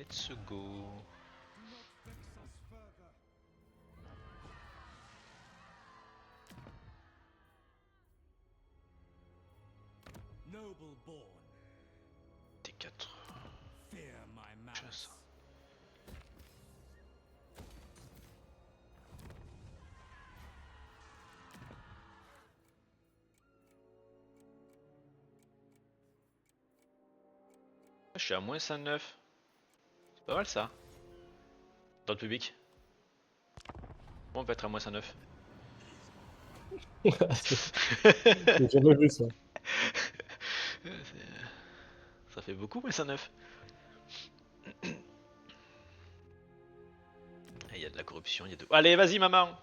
Let's go. Noble born. T4. Fear my malice. Je suis à moins 109. C'est pas mal ça. Dans le public. Bon, on peut être à moins 109. J'ai jamais vu ça. Ça fait beaucoup, moins 109. Il y a de la corruption, il y a de... Allez, vas-y, maman.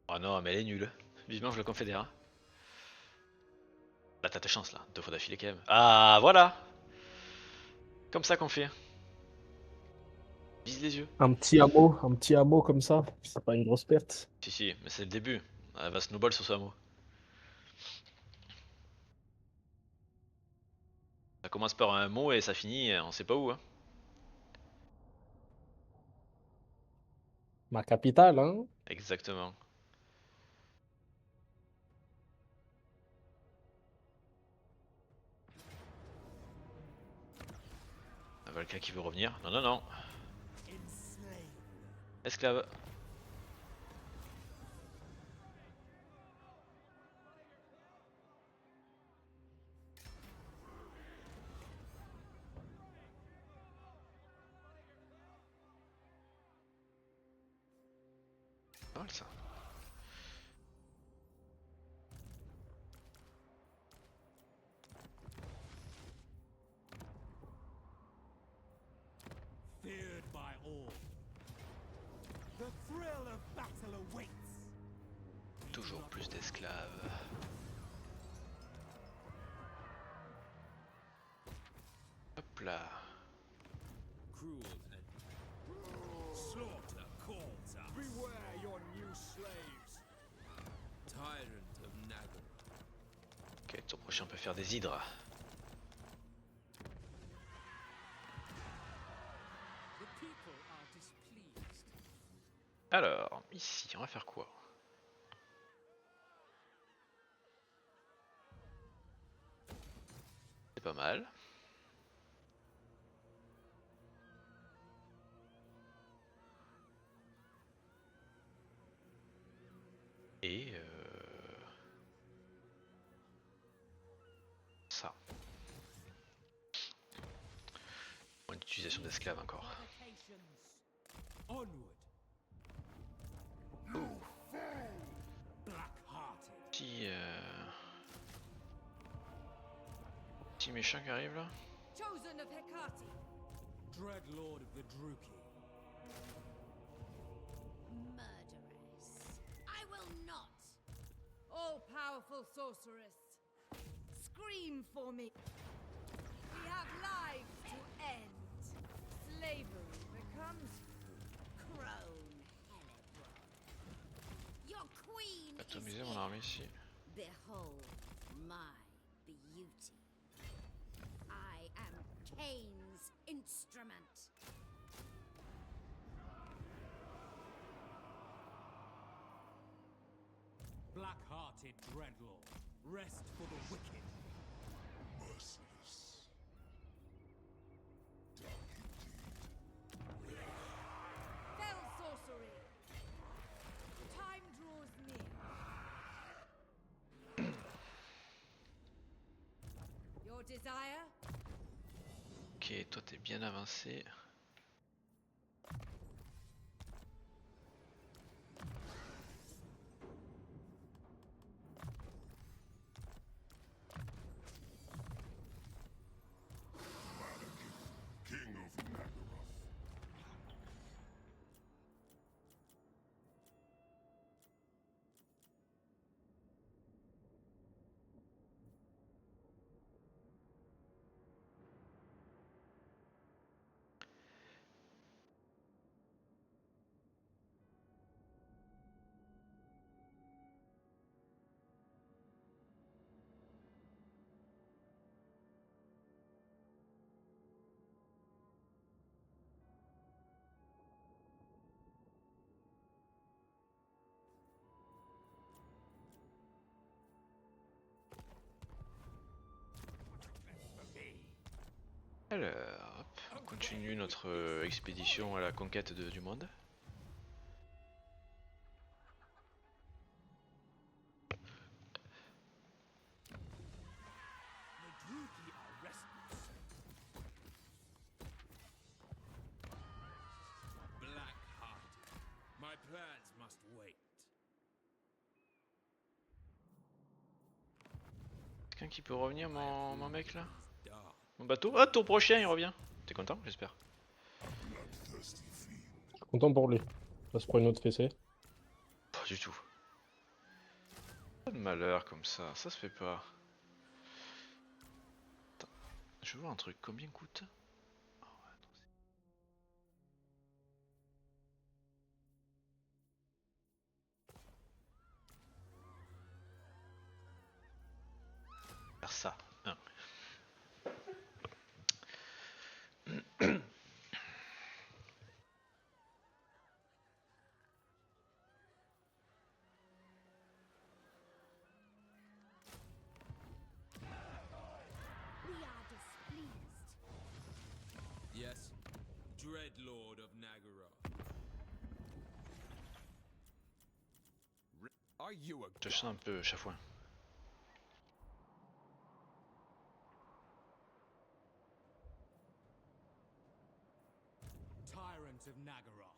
Oh non, mais elle est nulle. Vivement, je le confédère. Là, t'as ta chance, là. 2 fois d'affilée, quand même. Ah, voilà. Comme ça qu'on fait. Vise les yeux. Un petit hameau comme ça, c'est pas une grosse perte. Si, si, mais c'est le début. Elle va snowball sur ce hameau. Ça commence par un mot et ça finit, on sait pas où. Hein. Ma capitale, hein? Exactement. Valka qui veut revenir. Non, non, non. Esclave. Pas mal ça. Feared by all. The thrill of battle awaits. Toujours plus d'esclaves. Hop là. Cruel and slaughter calls us. Beware your new slaves. Tyrant of Nagara. Ok, tour prochain on peut faire des hydres. The people are displeased. Alors, ici, on va faire quoi? C'est pas mal. Et ça. Point d'utilisation d'esclaves encore. Onward. Black-hearted. Petit méchant qui arrive là. Chosen of Hecate. Dreadlord of the Druki. Murderess. I will not. All-powerful sorceress. Scream for me. We have lives to end. Slavery becomes crone Hellebron. Your queen is Atomiser mon armée ici. Behold my beauty. I am Cain's instrument. Black-hearted Dreadlord. Rest for the wicked. Merciless. Fell sorcery. Time draws near. Your desire? Ok, toi t'es bien avancé. King of Naggaroth. Alors, hop, on continue notre expédition à la conquête du monde. The Druki are restless. Black-hearted. My plans must wait. Quelqu'un qui peut revenir, mon mec là? Dark. Mon bateau? Ah, tour prochain, il revient. T'es content, j'espère? Bloodthirsty fiend. Je suis content pour lui. Ça se prend une autre fessée. Pas du tout. Pas de malheur comme ça se fait pas. Attends, je veux voir un truc, combien coûte? Ah ouais, attends, faire ça. Hein. We are displeased. Yes, Dreadlord of Nagaroth. Are you a Je sens un peu chafouin. tyrant of Nagaroth?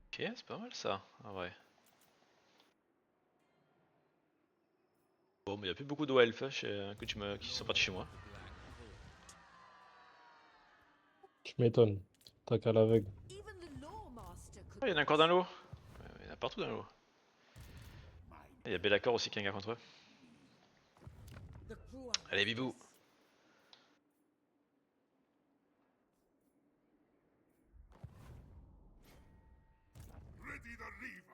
Ok, c'est pas mal ça, en vrai. Bon, mais y a plus beaucoup d'Oelf qui sont partis chez moi. Tu m'étonnes. T'as qu'à l'aveugle. Even the lore master could. Ah, y'en a encore dans l'eau. Y'en a partout dans l'eau. Il y a Bellacor aussi qui est un gars contre eux. The crew are Allez, bibou. Ready the lever.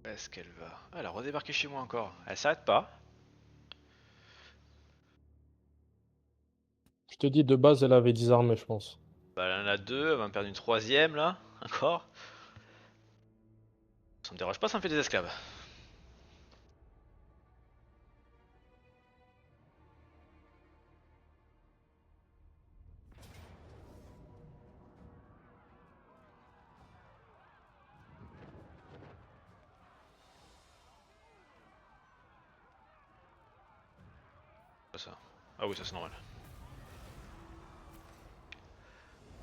Où est-ce qu'elle va? Ah, elle a redébarqué chez moi encore. Elle s'arrête pas. Je te dis, de base, elle avait 10 armées, je pense. Bah, elle en a deux, elle va me perdre une troisième là. Encore. Ça me dérange pas, ça me fait des esclaves. Pas ça. Ah oui, ça c'est normal.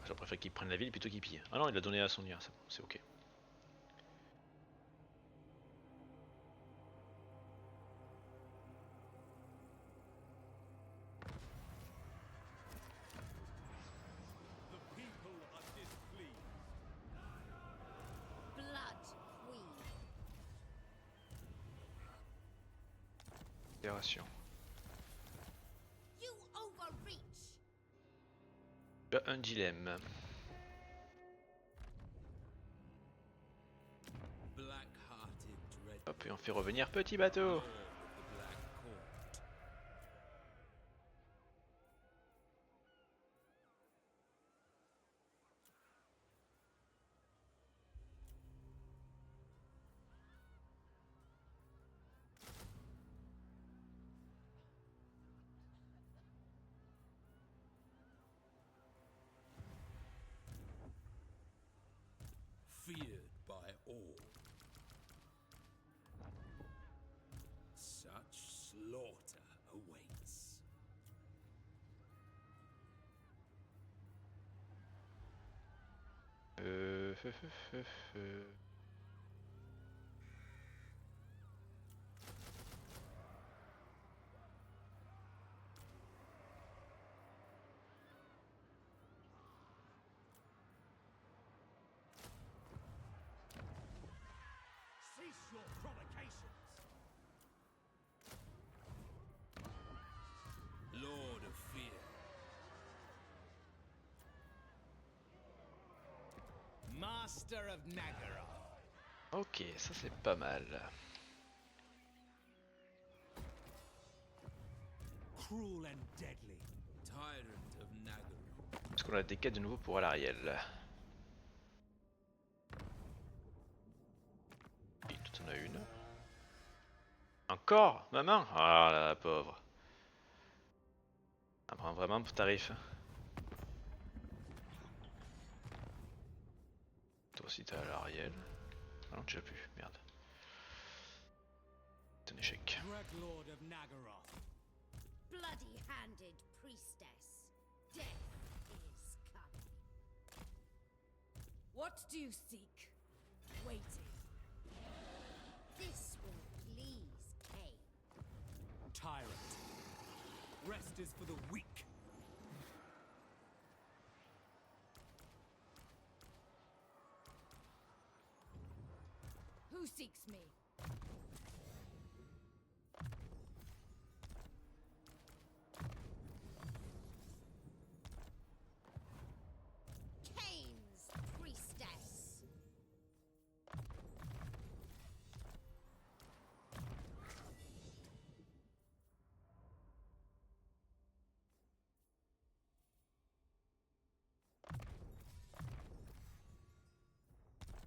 Je préfère qu'il prenne la ville plutôt qu'il pille. Ah non, il l'a donné à son lien, c'est ok. The people are displeased. blood queen. Fédération. You overreach. Tu as un dilemme. Black-hearted dread. Hop, et on fait revenir petit bateau. Lord of the Black Court. Feared by all. Such slaughter awaits. Euh... fe- fe- fe- fe- Cease your provocations. Lord of Fear. Master of Nagaroth. Ok, ça c'est pas mal. Cruel and deadly. Tyrant of Nagaru. Est-ce qu'on a des quêtes de nouveau pour Alariel? Oui, tout en a une. Encore? Ma main? Ah la pauvre. Elle prend vraiment pour tarif. Toi aussi t'as Alariel. Ah non, tu l'as plus, merde. C'est un échec. Dreadlord of Nagaroth. Bloody-handed priestess. Death is coming. What do you seek? Waiting. This will please Cain. Tyrant. Rest is for the weak. Who seeks me? Cain's priestess.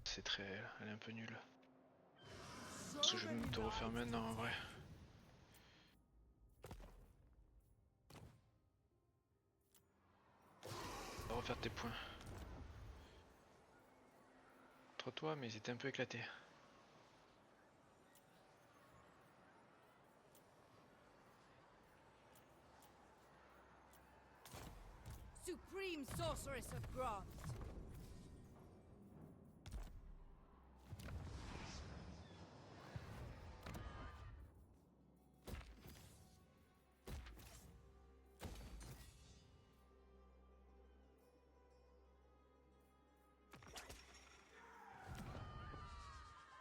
C'est très... Elle est un peu nulle. Parce que je vais me te refaire maintenant en vrai. On va refaire tes points. Contre toi, mais ils étaient un peu éclatés. Supreme sorceress of Grant.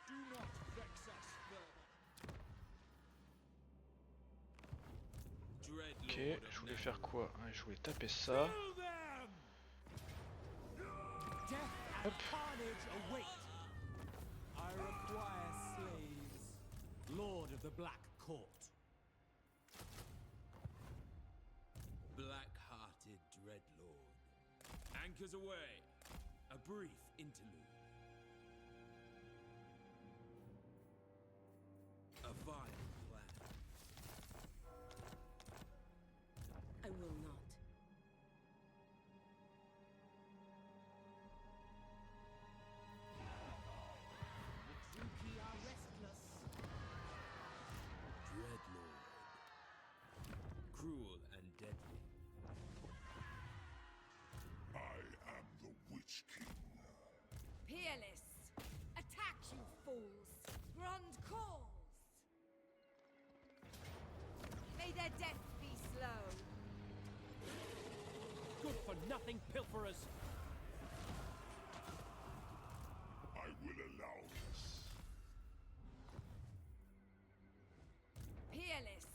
Do not vex us further. Dreadlord Ok, of je voulais faire Nagaru. quoi? Je voulais taper ça. Kill them! Death and Hop. carnage await. I require slaves. Lord of the Black Court. Black-hearted Dreadlord. Anchors away. A brief interlude. A vile plan. I will not. The Druki are restless. Dreadlord. Cruel and deadly. I am the Witch King. Peerless. Attack, you fools. Grond calls. May their death be slow. Good for nothing pilferers. I will allow this. Peerless.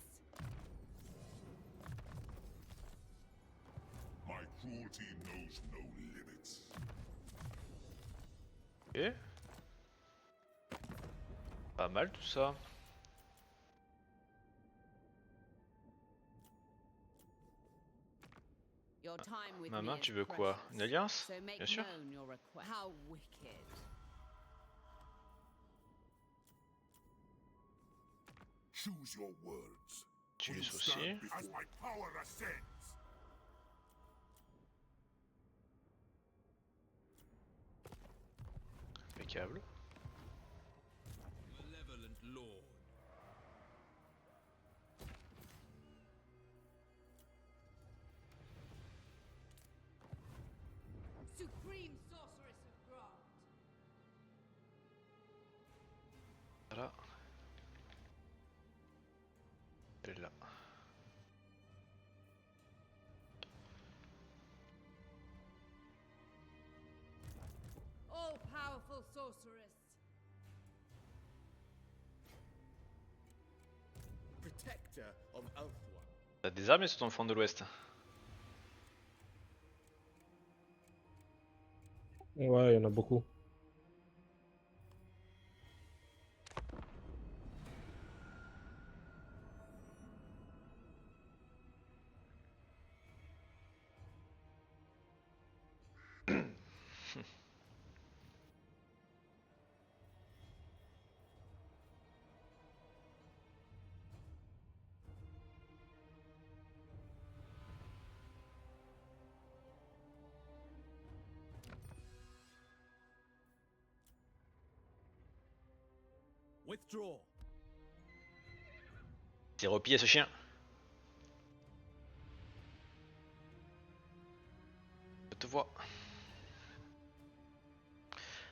My cruelty knows no limits. Ok. Pas mal tout ça. Your time with Maman, me tu is veux quoi? precious, Une alliance? so make Bien sûr. known your request. How wicked. Choose your words. Tu Will les you aussi. stand before- As my power ascends. Impeccable. Malevolent Lord. Supreme sorceress of Grant. Voilà. Elle est là. All powerful sorceress. Protector of Ulthuan. T'as des armées sur ton front de l'ouest. Ouais, il y en a beaucoup. Withdraw. C'est replié ce chien. Je te vois.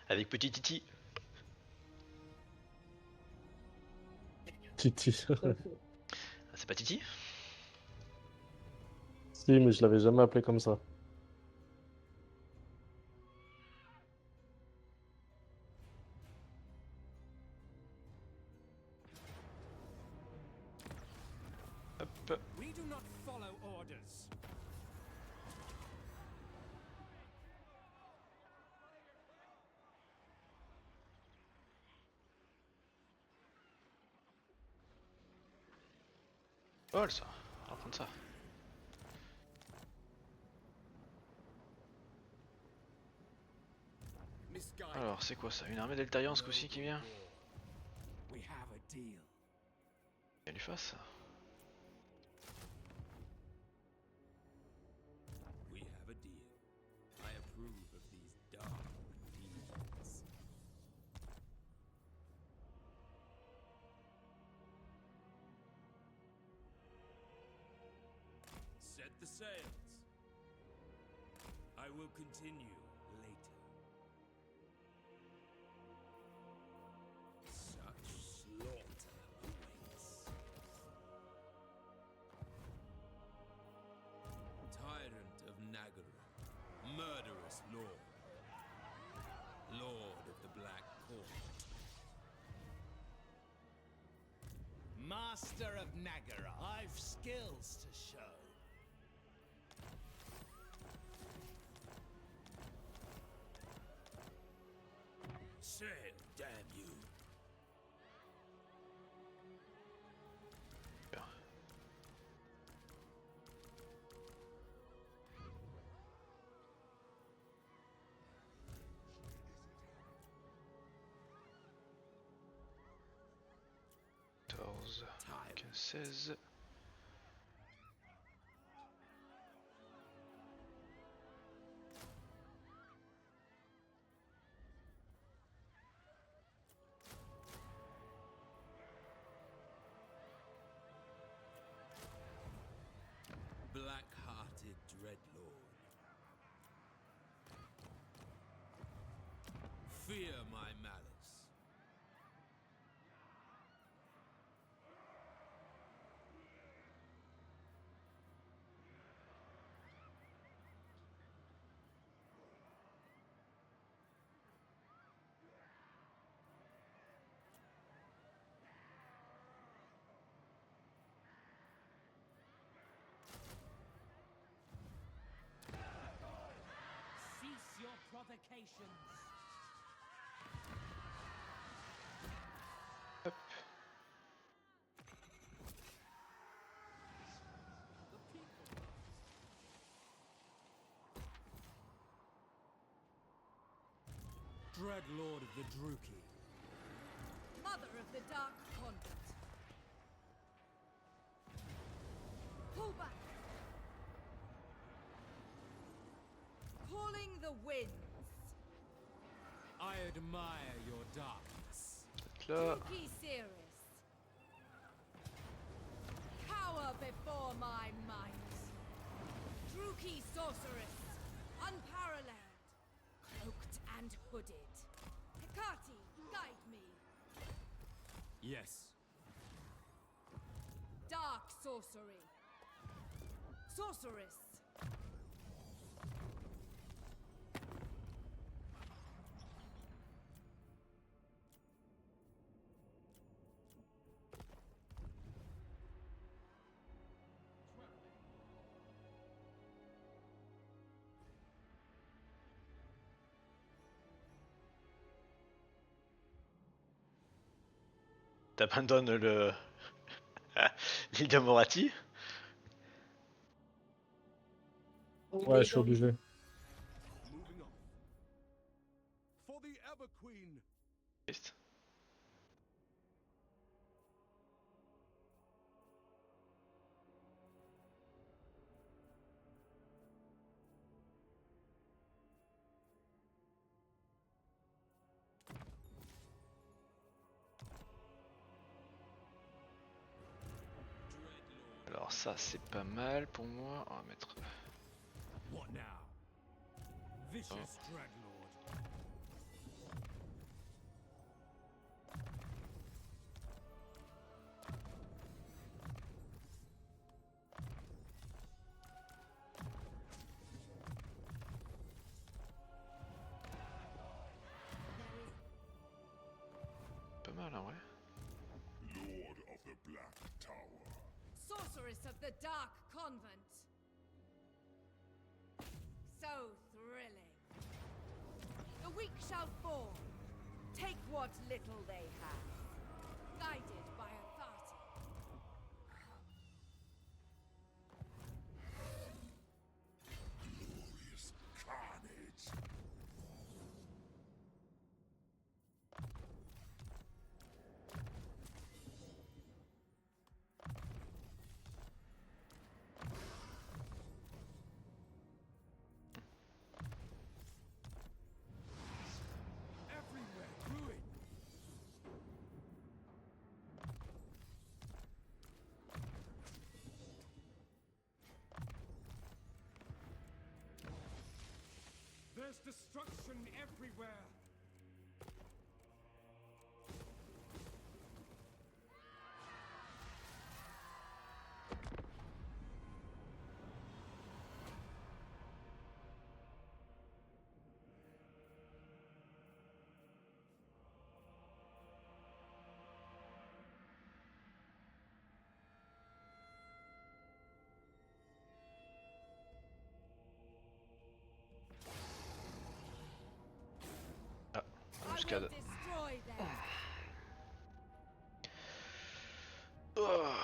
Avec petit Titi. Titi. Ah, c'est pas Titi? Si, mais je l'avais jamais appelé comme ça. Hop. We do not follow orders. Oh ça. On va prendre ça. Misguided. Alors c'est quoi ça? Une armée d'Eltarion ce coup-ci qui vient? We have a deal. Elle lui fasse. We have a deal. I approve of these dark deeds. Set the sails. I will continue later. Such slaughter awaits. Tyrant of Nagaroth, murderous lord, lord of the Black Court. Master of Nagara, I've skills to show. Sail, damn you! Quatorze, Tyrant. 16. Black-hearted dreadlord. Fear my malice. Cease your provocations. Hop. Dreadlord of the Druki. Mother of the Dark Conduct. Pull back. Calling the winds. I admire your darkness. Là. Druki Cirrus. Cower before my might. Druki Sorceress. Unparalleled. Cloaked and hooded. Hecate, guide me. Yes. Dark sorcery. Sorceress. T'abandonnes le. L'île de Morati? Ouais, je suis obligé. Moving on. queen. Triste. Alors ça c'est pas mal pour moi. On va mettre. What now? Vicious Dreadlord. Pas mal hein, ouais. Lord of the Black Tower. Sorceress of the Dark Convent. So thrilling. The weak shall fall. Take what little they have. Guided by authority. Glorious carnage. Everywhere ruin. There's destruction everywhere. Ah, I will embuscade. destroy them. Oh.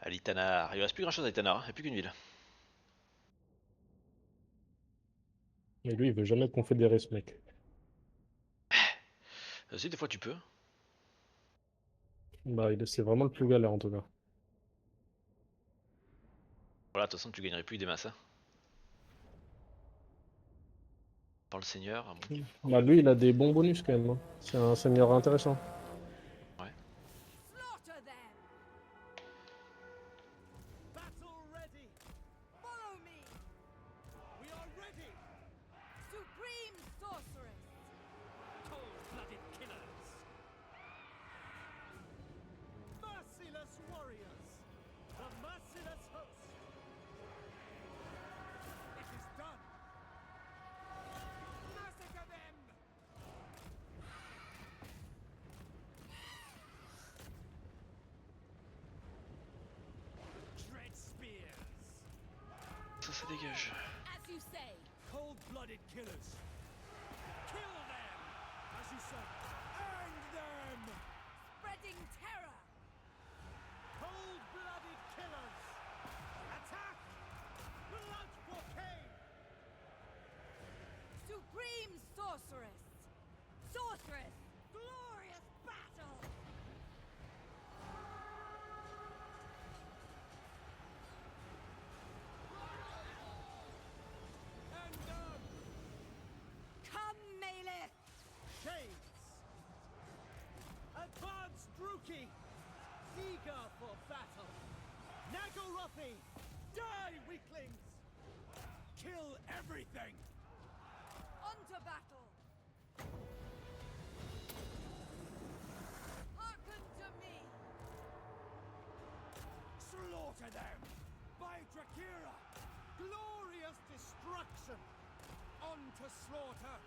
Alitanar, il reste plus grand chose à Alitanar, il n'y a plus qu'une ville. Mais lui, il veut jamais confédérer ce mec. Si, des fois tu peux. Bah, c'est vraiment le plus galère en tout cas. Voilà, de toute façon tu gagnerais plus des masses. Hein. Par le seigneur, ah bon. Bah, lui, il a des bons bonus quand même, hein. C'est un seigneur intéressant. Ouais. Slaughter them. Battle ready. Follow me. We are ready. Supreme Sorceress. Cold-blooded killers. Merciless warriors. The merciless host. It is done. Massacre them. Dread spears. Ça dégage. As you say. Cold-blooded killers. Kill them. As you say. Hang them. Spreading terror. Cold-blooded killers. Attack. Blood for Cain. Supreme Sorceress. Sorceress. Glorious battle. Hang them. Come, Maleth. Shades. Advance Druki. Eager for battle. Nagorothi. Die, weaklings. Kill everything. On to battle. Hearken to me. Slaughter them. By Drakira. Glorious destruction. On to slaughter.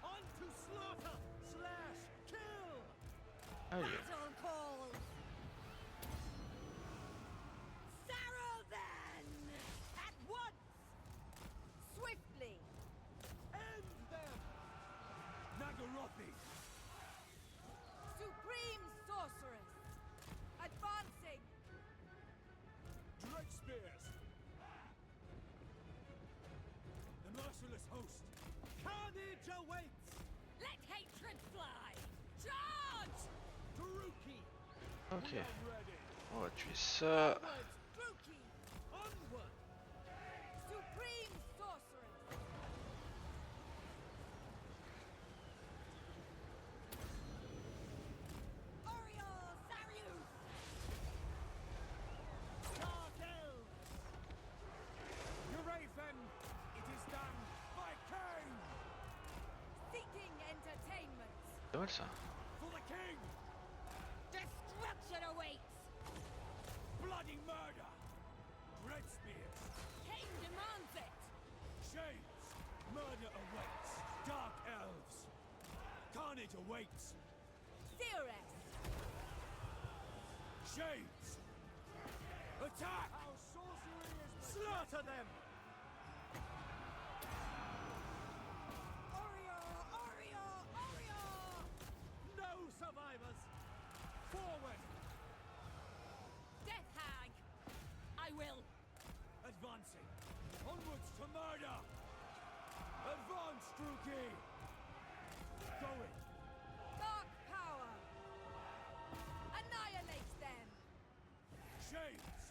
On to slaughter. Slash. Kill. Allez. Battle calls. Sarah Kerothi! Supreme sorceress! Advancing! Drake spears! The merciless host! Carnage awaits! Let hatred fly! Charge! Druki! Ok, We are ready! on va tuer ça. Onwards, Druki! Onward! Supreme sorceress! Oriole Sarius! Dark Elves! Eurathan! It is done by Cain! Seeking entertainment! Pas mal ça. For the king! Destruction awaits! Bloody murder! Red spears! Cain demands it! Shades! Murder awaits! Dark elves! Carnage awaits! Ceres! Shades! Attack! Our sorcery is slaughter them! Oriole! Oriole! Oriole! No survivors! Forward! Death hag! I will! Advancing! Onwards to murder! Advance, Druki! Going! Dark power! Annihilate them! Shades!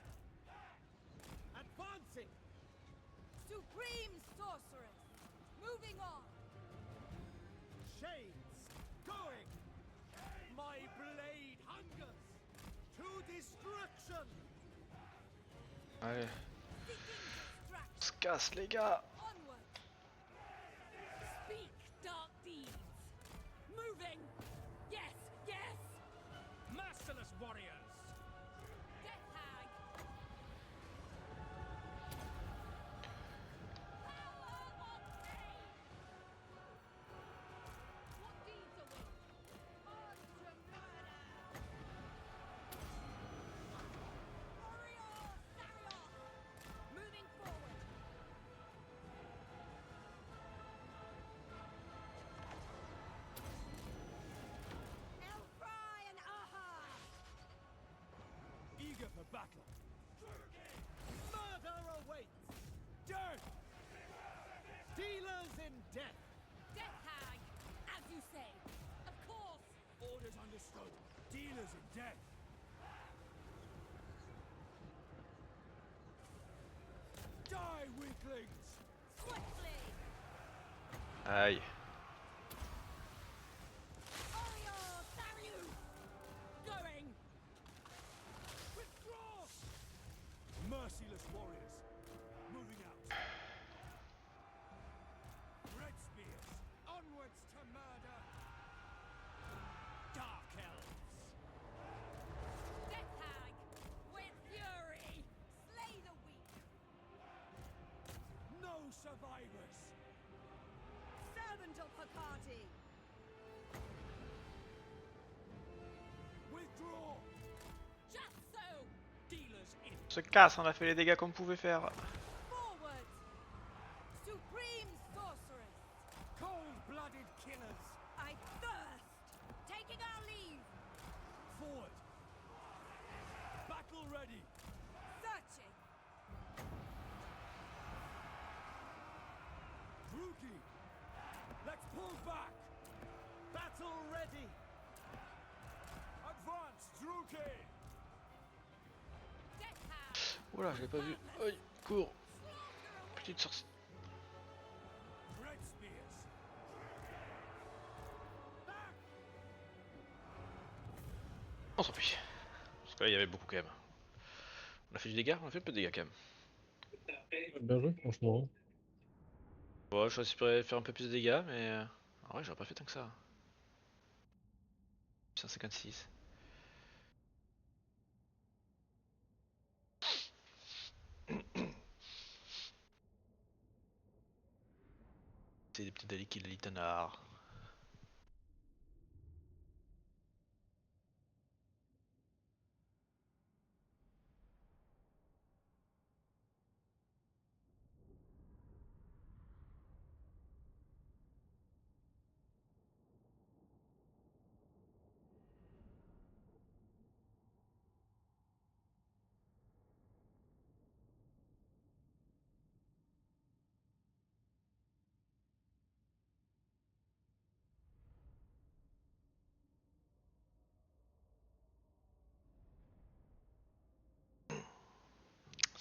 Advancing! Supreme sorceress! Moving on! Shades! Going! My blade hungers! To destruction! Allez, Seeking on distraction! se casse les gars. Onward! Speak dark deeds! Moving! Yes! Yes! Merciless warriors! Death hag! Power of Cain! What deeds await? On to murder! Oriole Sarios! Moving forward! Elfry and Aha! Eager for battle! Murder awaits! Death! Dealers in death! Death hag! As you say! Of course! Orders understood! Dealers in death! Die, weaklings! Swiftly! Aïe. Oriole Sarius! Going! Withdraw! Merciless warriors! Moving out! Red spears! Onwards to murder! Dark elves! Death hag! With fury! Slay the weak! No survivors! Servant of Hecate! Withdraw! Just so! Dealers in On se casse, on a fait les dégâts qu'on pouvait faire. Forward! Supreme sorceress! cold-blooded killers! I thirst! Taking our leave! Forward! Battle ready! Searching! Druki! Let's pull back! Battle ready! Advance, Druki! Death hag! Oula, je l'ai pas vu. Aïe, cours. Petite sortie. Red spears! Back! On s'en fiche. Parce que là, il y avait beaucoup quand même. On a fait du dégât, on a fait un peu de dégâts quand même. Bien joué, franchement. Bon, j'espérais faire un peu plus de dégâts, mais en vrai, j'aurais pas fait tant que ça. 156. C'est des petits Dali qui le litanard.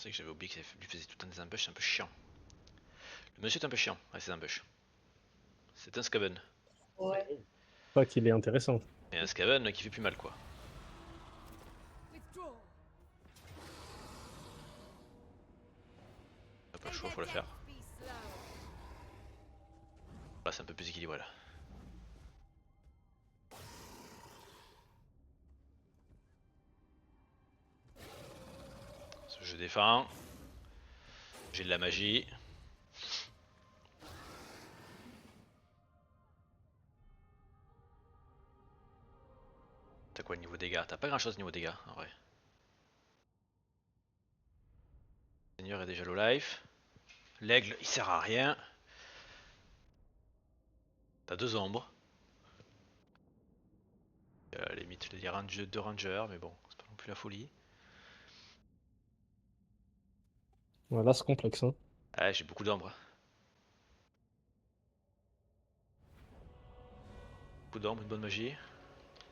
C'est que j'avais oublié qu'il lui faisait tout le temps des embûches, c'est un peu chiant. Le monsieur est un peu chiant avec ses embûches. C'est un Skaven. Pas qu'il est intéressant. Et un Skaven qui fait plus mal quoi. Withdraw. T'as pas le May choix, their faut le faire. death be slow. Là c'est un peu plus équilibré là. Je défends. J'ai de la magie. T'as quoi niveau dégâts? T'as pas grand chose niveau dégâts en vrai. Le Seigneur est déjà low life. L'aigle il sert à rien. T'as 2 ombres. À la limite les deux rangers mais bon c'est pas non plus la folie. Voilà, c'est complexe. Hein. Ah j'ai beaucoup d'ombres. Beaucoup d'ombres, une bonne magie.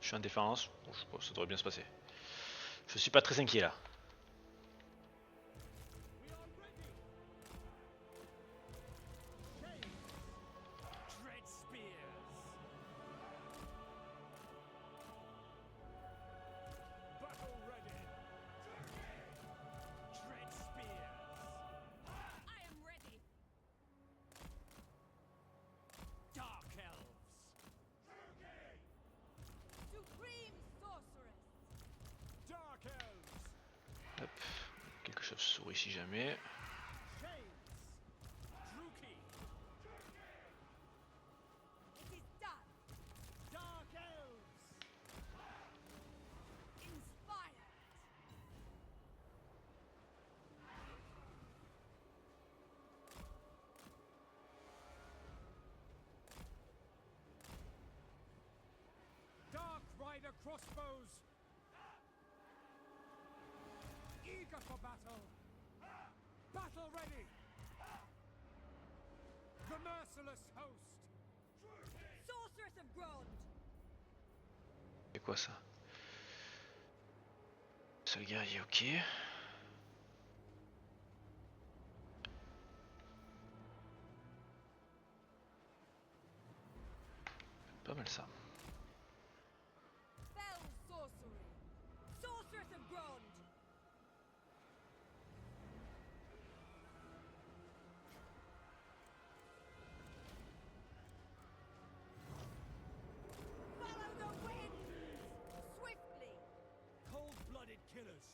Je suis en défense. Bon, je pense que ça devrait bien se passer. Je suis pas très inquiet là. Dread spears. Battle ready. Dread spears. I am ready. Dark elves. Supreme sorceress. Dark elves. Hop. Quelque chose sourit si jamais. Shades. Druki. It is done. Dark elves. Inspired. Dark Rider crossbows. Eager for battle. Battle ready. The merciless host. Sorceress of Grond. C'est quoi ça? Seul guerrier, ok. Pas mal ça. Fell sorcery. Sorceress of Grond. Follow the wind. Swiftly. Cold-blooded killers.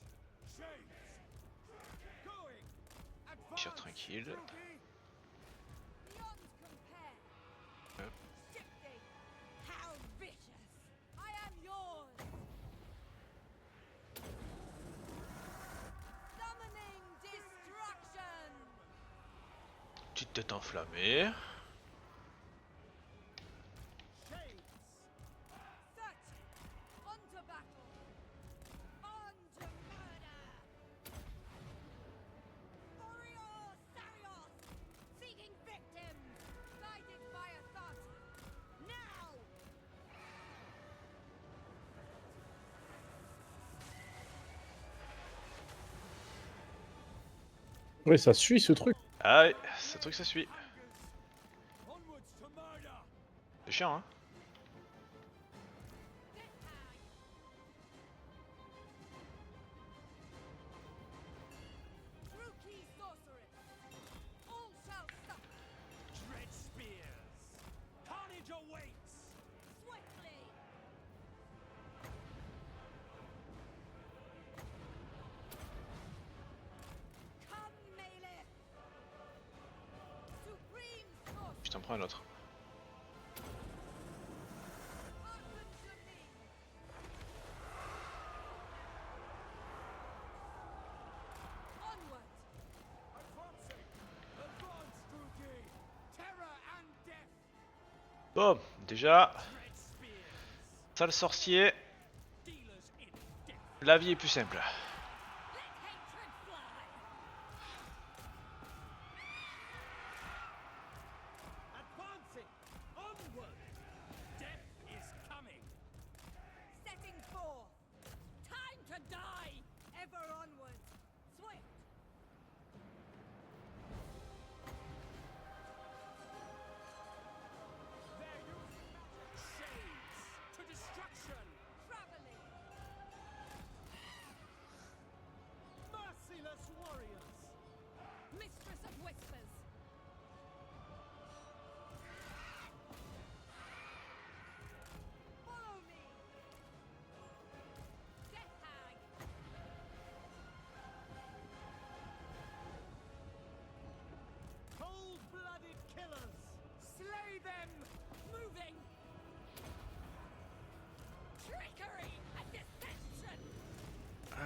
Shades. Going. Tire Advance. tranquille. Druki. Beyond compare. Hop. Shifting. How vicious. I am yours. Summoning destruction. Petite tête enflammée. Shades. Searching. On to battle. On to murder. Warrior Sarios. Seeking victims. Guided by authority. Now. Oui, ça suit ce truc. Ah ouais, ce truc ça suit. Onwards to murder. C'est chiant hein. Druki sorceress. All shall suffer. Dread spears. Carnage awaits. Swiftly. Come, Malith. Supreme sorceress. Je t'en prends un autre. Hearken to me. Onward. Advancing. Advance, Druki. Terror and death. Bon, déjà, Dread spears. sale sorcier, Dealers in death. la vie est plus simple. Let hatred fly. Advancing. Onward. Death is coming. Setting forth. Time to die. Ever onward. Swift.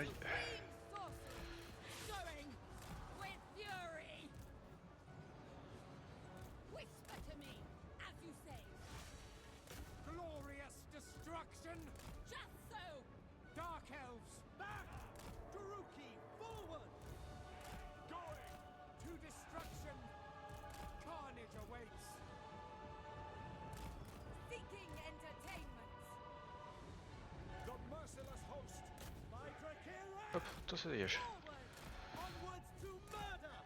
Aïe. Supreme sorcery, going with fury. Whisper to me, as you say. Glorious destruction! Just so. Dark elves, Back! Taruki, forward! going to destruction! Carnage awaits! Seeking entertainment. The merciless host! By Drakira! Hop, toi ça dégage. Forward. Onwards to murder!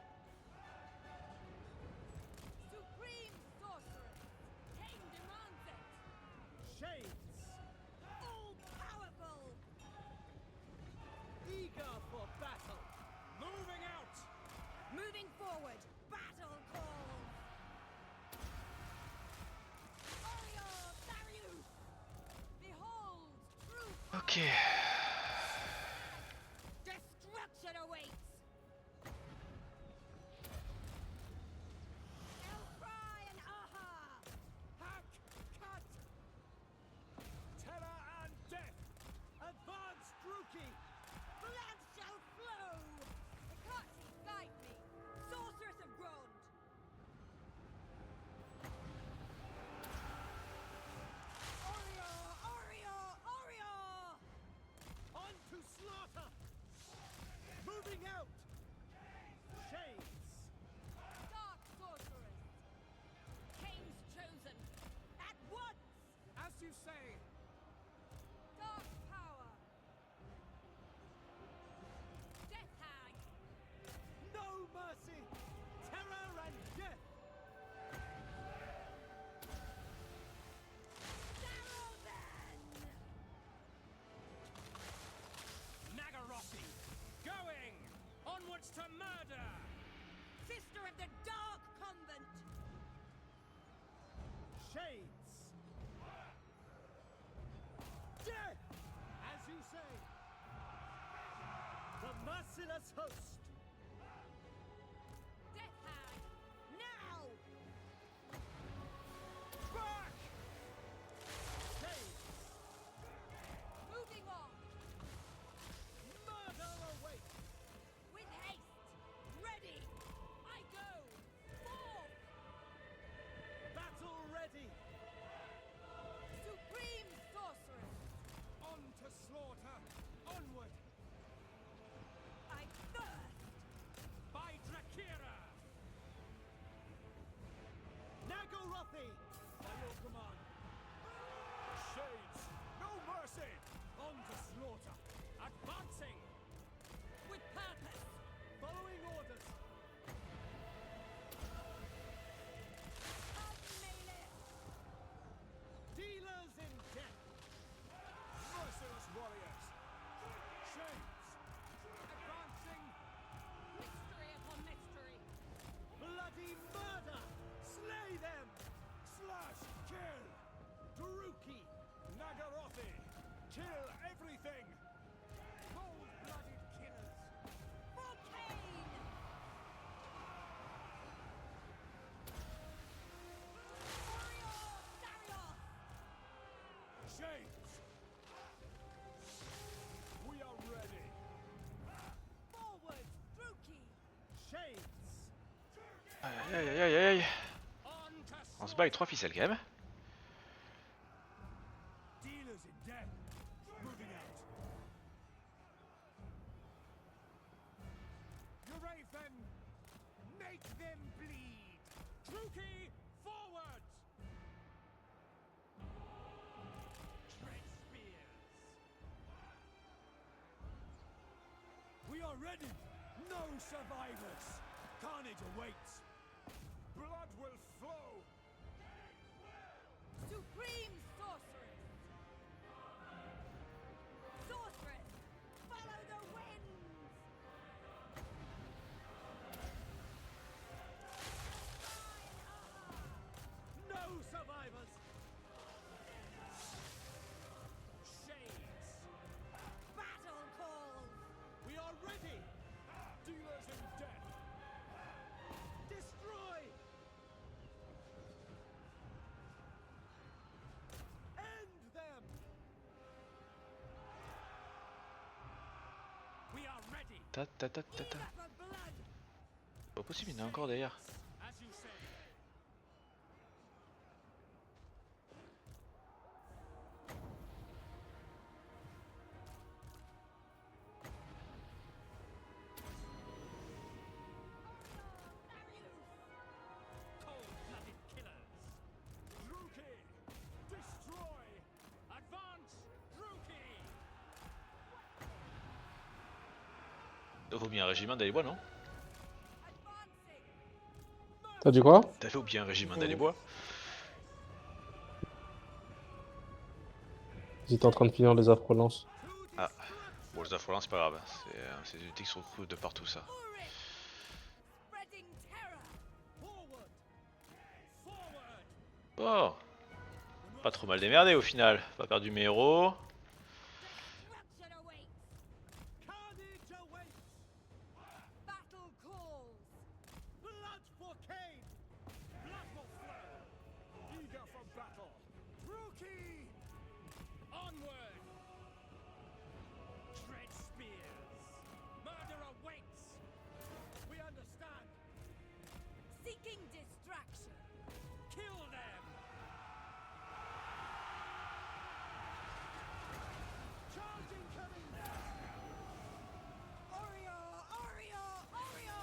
Supreme sorceress. Cain demands it. Shades! All powerful. Eager for battle! Moving out! Moving forward. Battle call. Oriol Darius. Behold, true Ok. Destruction awaits. Elfry and Aha. Hack! Cut! Terror and death! Advance, Druki! Blood shall flow. Hecate, guide me. Sorceress of Grond. Orior! On to slaughter! Moving out! Shades! Dark sorceress. Cain's chosen. At once. As you say, Dark power. Death hag. No mercy! Terror and death! Saruman. Nagarothi! Going! Onwards to murder! Sister of the Dark Convent. Shades! Death! As you say! The merciless host! Death hag. Now. Back! Shades! Moving on. Murder awaits! With haste. Ready. I go. Forth. Battle ready! Supreme sorceress. On to slaughter! Onward! I thirst. By Drakira! Nagorothi! By your command! Shades! No mercy! On to slaughter! Advancing! With purpose. Following orders! Up melee. Dealers in death! Merciless warriors! Shades! Advancing! Mystery upon mystery. Bloody murder! Slay them! Slash! Kill! Taruki! Nagarothi! Kill everything! Cold-blooded killers! For Cain. Orior Darius. Shades! We are ready! Forward. Druki. Shades! Aïe aïe aïe aïe aïe. On to On se bat avec 3 ficelles quand même. Dealers in death! Moving out! Eurathan! Make them bleed! Druki, forward! Tread spears! We are ready! No survivors! Carnage awaits! Blood will flow! Supreme sorceress. Sorceress. Follow the winds. No survivors! Shades! Battle calls. We are ready! Dealers in death! Destroy! Ta ta ta ta ta. For blood. Pas possible, il y en a encore derrière. As you say. Cold-blooded killers. Druki! Destroy! Advance! Druki! T'avais oublié un régiment d'aller bois, non? Advancing. T'as dit quoi? T'avais oublié un régiment d'aller bois? Ils étaient en train de finir les affrolances. Ah, bon, les affrolantes, c'est pas grave. C'est des unités qui se retrouvent de partout, ça. For it. Spreading terror. Forward! Forward! Oh! Pas trop mal démerdé au final. Pas perdu mes héros. Destruction awaits. Carnage awaits. Battle calls. Blood for Cain. Blood will flow! Eager for battle. Rookie. Onward! Tread spears! Murder awaits! We understand. Seeking distraction. Kill them! Charge incoming. Oria! Oria! Oria!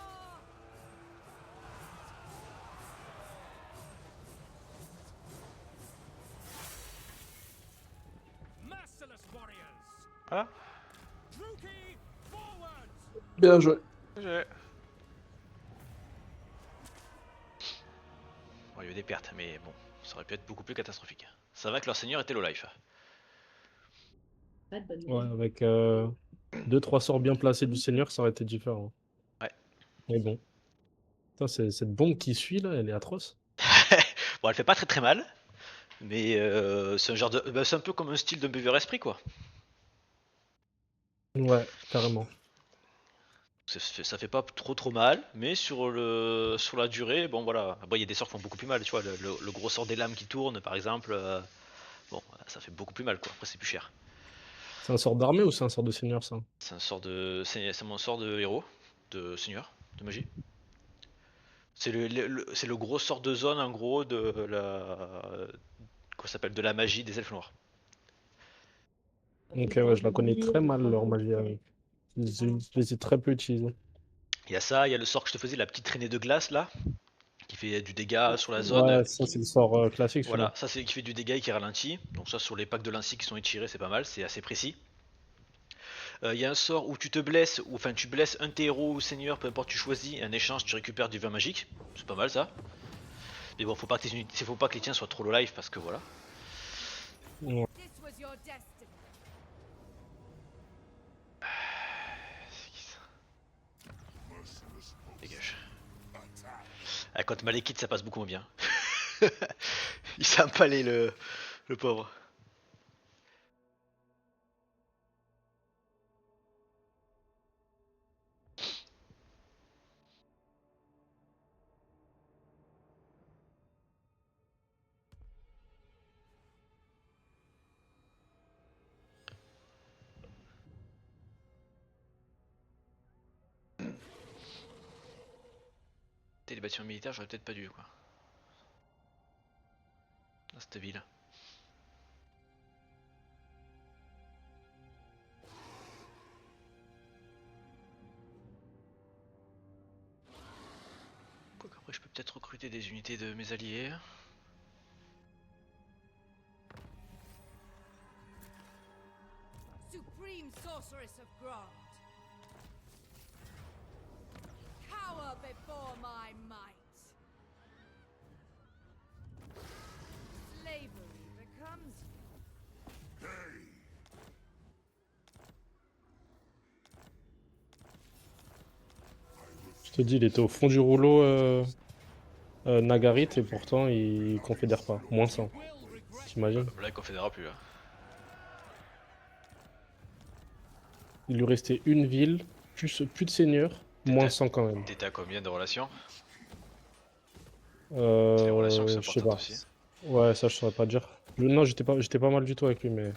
Merciless warriors! Ah, Druki! Forward! Bien joué. j'ai. Bon, il y avait des pertes, mais bon, ça aurait pu être beaucoup plus catastrophique. Ça va que leur seigneur était low life. Ouais, avec 2-3 sorts bien placés du seigneur, ça aurait été différent. Ouais. Mais bon. Putain, cette bombe qui suit là, elle est atroce. Bon, elle fait pas très très mal, mais c'est un genre de, bah, c'est un peu comme un style de Beaver Esprit, quoi. Ouais, carrément. Ça fait pas trop mal, mais sur la durée, bon voilà. Après, il y a des sorts qui font beaucoup plus mal, tu vois. Le gros sort des lames qui tournent, par exemple. Bon, ça fait beaucoup plus mal, quoi. Après, c'est plus cher. C'est un sort d'armée ou c'est un sort de seigneur ça? C'est mon sort de héros, de seigneur, de magie. C'est c'est le gros sort de zone, en gros, de la. Quoi ça s'appelle? De la magie des elfes noirs. Ok, ouais, je la connais très mal leur magie. Je les ai très peu utilisés. Il y a ça, il y a le sort que je te faisais, la petite traînée de glace là, qui fait du dégât sur la zone. Ouais, ça c'est le sort classique celui-là. Voilà, ça c'est qui fait du dégât et qui ralentit. Donc ça sur les packs de Lancy qui sont étirés, c'est pas mal, c'est assez précis. Il y a un sort où tu te blesses, ou enfin tu blesses un de tes héros ou seigneur, peu importe tu choisis, en échange tu récupères du vin magique. C'est pas mal ça. Mais bon, faut pas que les tiens soient trop low life parce que voilà. Ouais. This was your destiny. C'est qui ça? Merciless host. Dégage. Attack. Ah, quand Malekith ça passe beaucoup moins bien. Il s'est empalé le pauvre. Les bâtiments militaires, j'aurais peut-être pas dû quoi. Dans cette ville. Quoique après je peux peut-être recruter des unités de mes alliés. Supreme sorceress of Grant. Cower before my might. Slavery becomes you. Hey. Je te dis, il était au fond du rouleau Nagarit et pourtant il confédère pas. Moins 100. T'imagines? Là il confédérera plus là. Il lui restait une ville, plus de seigneurs, moins 100 quand même. T'étais à combien de relations? C'est les relations qui sont Je sais importantes pas. aussi. Ouais, ça je saurais pas dire. Non, j'étais pas mal du tout avec lui, mais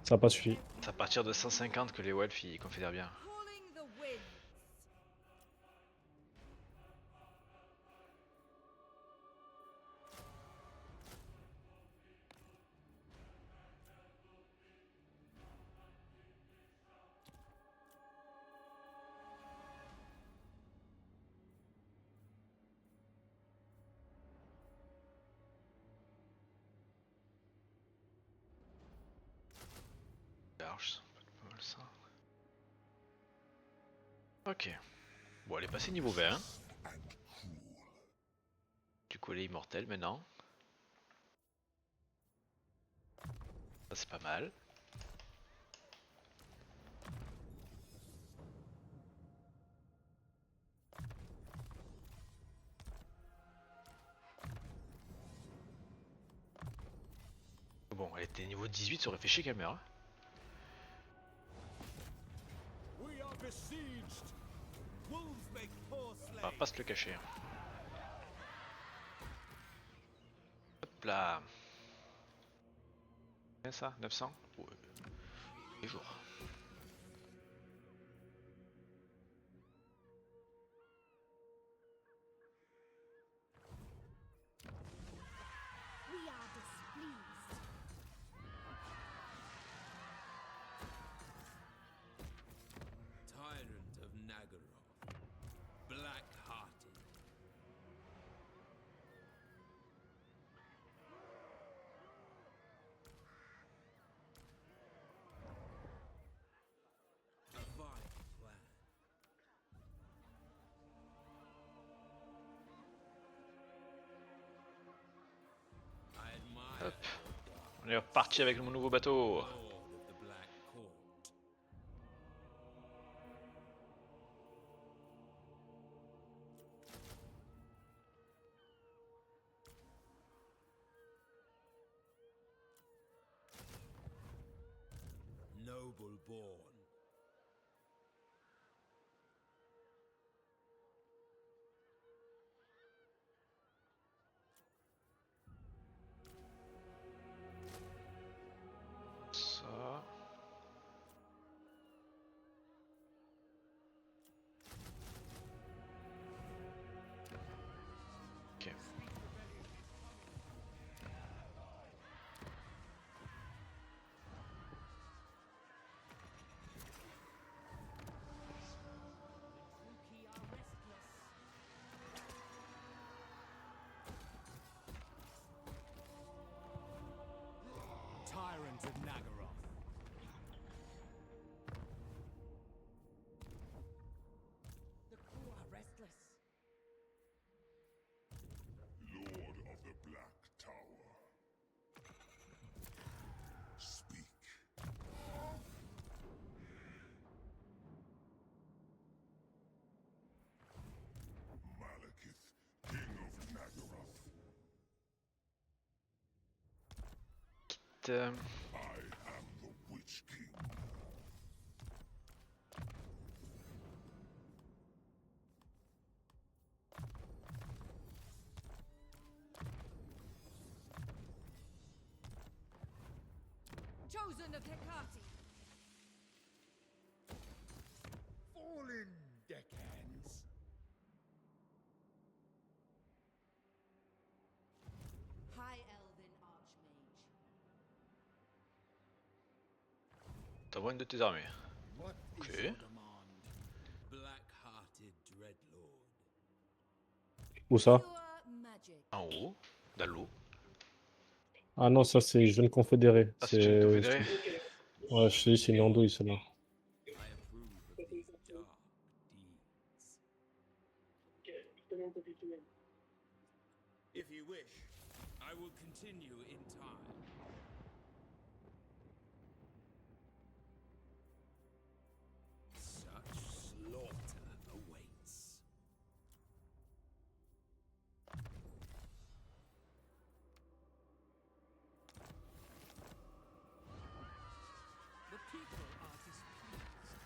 ça a pas suffi. C'est à partir de 150 que les Welfs ils confédèrent bien. Calling the wind. Large, pas mal ça. Ok. Bon, elle est passée niveau 20. Du coup, elle est immortelle maintenant. Ça, c'est pas mal. Bon, elle était niveau 18, ça aurait fait chier caméra. We are besieged. Wolves make poor On va slaves. pas se le cacher. Hop là. Combien ça 900 ouais. Les jours. We are displeased. Tyrant of Nagaroth, black-hearted. A vile plan. I admire Hop. On est reparti avec mon nouveau bateau. Lord of the Black Court. Noble born. Ça. Ok. Uki are restless. Tyrant of Nagaroth. The crew are restless. Lord of the Black Tower. Speak. Malekith, King of Nagaroth. Euh, I am the Witch King. Chosen of Hecate. Fallen deckhands. High Elven Archmage. T'envoies une de tes armées. What Ok. is your demand? Black-hearted Dreadlord. Où ça? Pure magic. En haut, dans l'eau. Ah non, ça c'est jeune confédéré. Ah, c'est une confédérée. Ouais, je sais, c'est une andouille celle-là. I approve of these dark deeds. If you wish. I will continue in time. Such slaughter awaits. The people are displeased.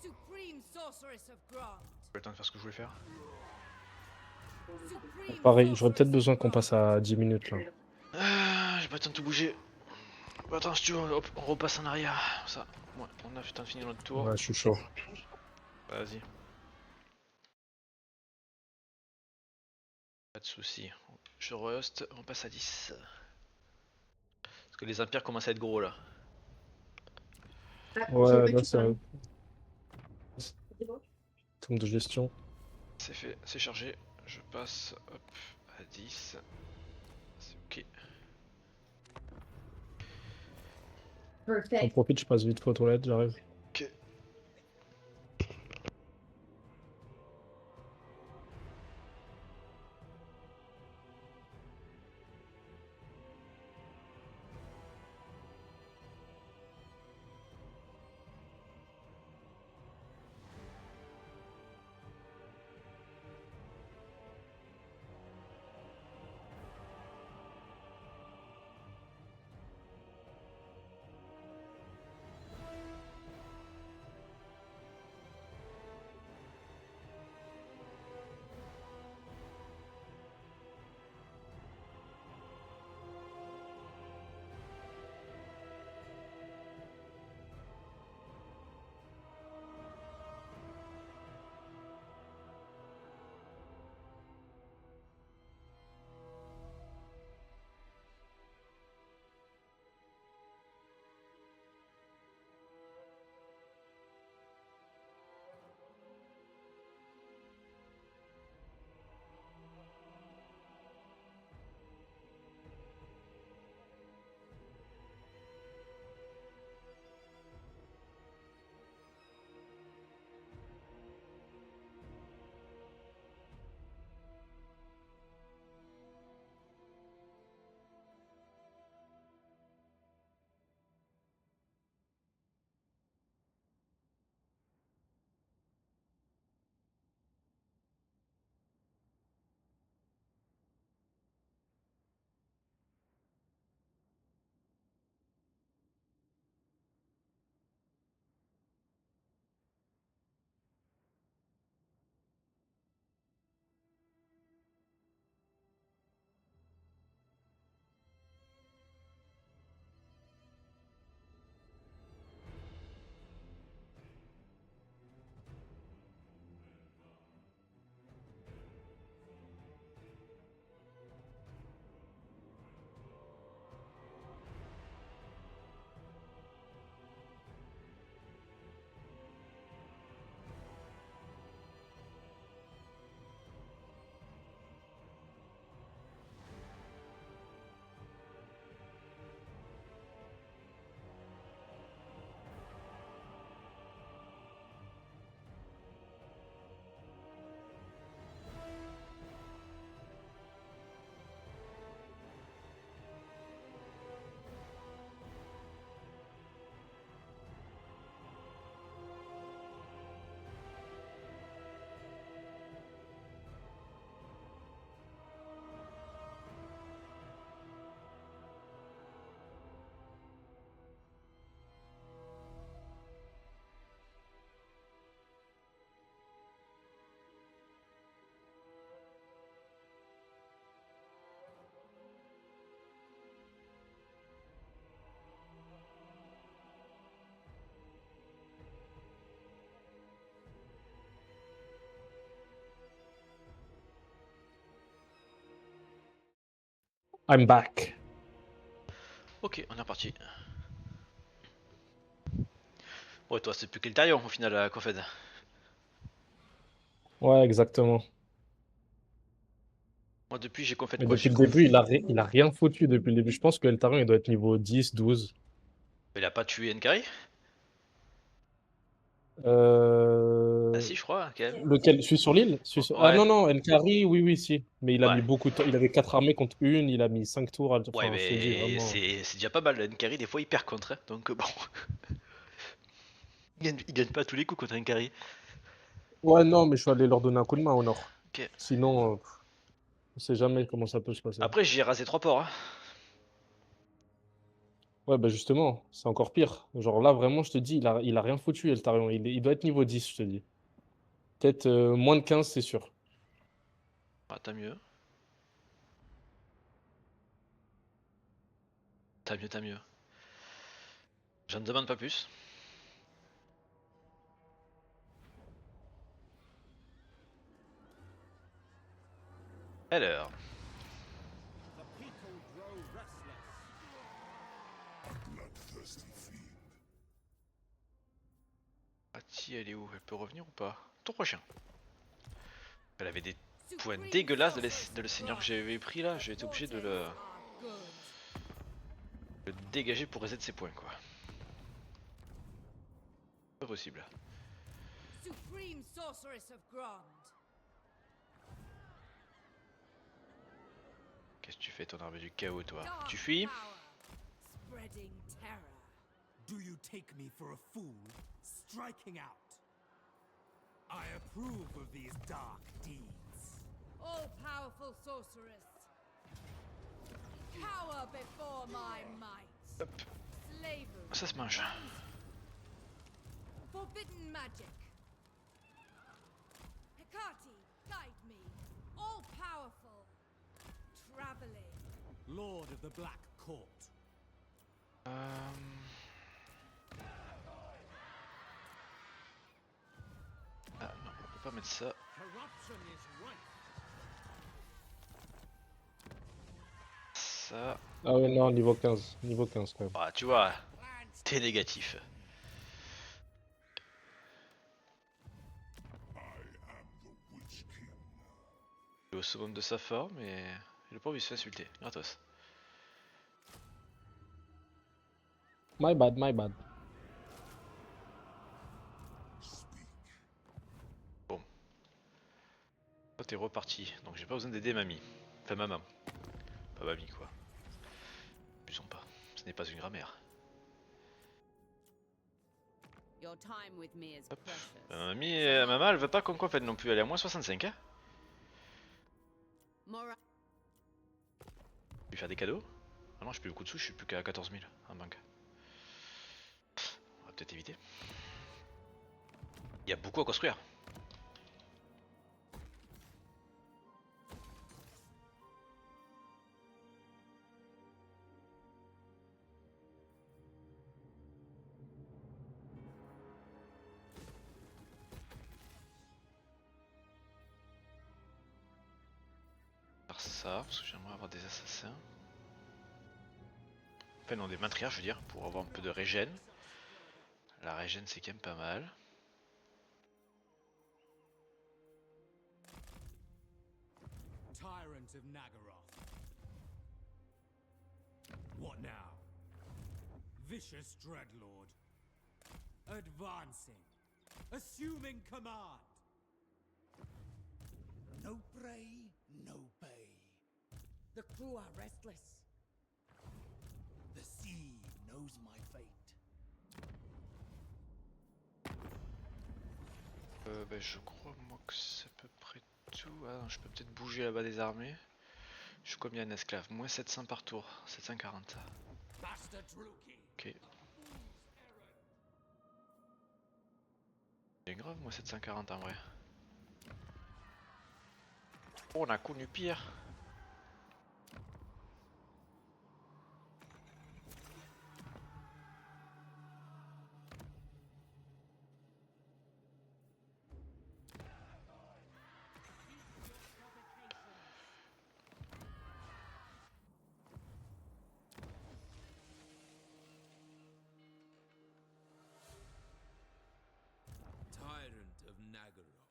Supreme Sorceress of Grant. J'ai pas le temps de faire ce que je voulais faire. Supreme Pareil, j'aurais Sorceress peut-être besoin of qu'on Grant. passe à 10 minutes là. Ah, j'ai pas le temps de tout bouger. Attends, si tu veux, hop, on repasse en arrière. Ça, ouais, on a fait le temps de finir notre tour. Ouais, je suis chaud. Vas-y. Pas de soucis. Je rust, on passe à 10. Parce que les empires commencent à être gros là. Ouais, là c'est un terme de gestion. C'est fait, c'est chargé. Je passe. Hop. à 10. C'est ok. J'en profite, je passe vite fait aux toilettes, j'arrive. Ok. I'm back. Ok, on est reparti. Bon, et toi, c'est plus qu'Eltarion au final, à Confed. Ouais, exactement. Moi, depuis, j'ai Confed Mais quoi? depuis J'ai le Conf... début, il a rien foutu depuis le début. Je pense que Eltarion, il doit être niveau 10, 12. Il a pas tué Nkari? Ah Euh... si, je crois, quand même. Lequel? Je suis sur l'île? Ah Ouais, non, non, Nkari, oui, oui, si. Mais il a mis ouais. beaucoup de temps. Il avait 4 armées contre une, il a mis 5 tours. Ouais, Enfin, je te dis mais vraiment. c'est déjà pas mal. Nkari, des fois, il perd contre. Hein. Donc, bon. Il gagne pas tous les coups contre Nkari. Ouais, non, mais je suis allé leur donner un coup de main au nord. Ok. Sinon, on sait jamais comment ça peut se passer. Après, j'ai rasé 3 ports. Hein. Ouais, bah justement, c'est encore pire. Genre là, vraiment, je te dis, il a rien foutu, Eltarion. Il doit être niveau 10, je te dis. Peut-être moins de 15, c'est sûr. Ah, t'as mieux. T'as mieux, t'as mieux. Je ne demande pas plus. Alors, The people grow restless. Bloodthirsty fiend. Ati, elle est où? Elle peut revenir ou pas? Ton prochain. Elle avait des Point Supreme dégueulasse sorceress de le of seigneur que Grant. j'avais pris là, j'ai été obligé de Your le, days are good. le dégager pour reset ses points quoi. Pas possible. Supreme sorceress of Grant. Qu'est-ce que tu fais ton arme du chaos toi? Dark Tu fuis? power, spreading terror. Do you take me for a fool, striking out? I approve of these dark deeds. All-powerful sorceress. Cower before my might. Slavery. Ça se mange. Forbidden magic. Hecate, guide me. All-powerful. Traveling. Lord of the Black Court. Ah non, on peut pas mettre ça. Corruption is rife. Ça. Ah ouais, non, niveau 15. Niveau 15 quand même. Ah tu vois, t'es négatif. Il est au summum de sa forme et le pauvre il se fait insulter, gratos. My bad, my bad. Toi t'es reparti, donc j'ai pas besoin d'aider mamie. Enfin maman. Pas mamie quoi. Abusons pas, ce n'est pas une grammaire. Your time with me is precious. Mamie, maman elle veut pas qu'on quoi fait non plus, elle est à moins 65 hein. Mora Lui faire des cadeaux? Ah non j'ai plus beaucoup de sous, je suis plus qu'à 14 000 en banque. On va peut-être éviter. Il y a beaucoup à construire. Faire ça, parce que j'aimerais avoir des assassins. Enfin non, des matriarches je veux dire, pour avoir un peu de régène. La régène c'est quand même pas mal. Tyrant of Nagaroth. What now? Vicious Dreadlord. Advancing. Assuming command. No prey, no pay. The crew are restless. The sea knows my fate. Ben, je crois moi que c'est à peu près tout. Ah, non, je peux peut-être bouger là-bas des armées. Je suis combien d'esclaves? Moins 700 par tour, 740. Bastard Druki. Ok. C'est grave, moi 740 en vrai. Oh, on a connu pire. Tyrant of Nagaroth.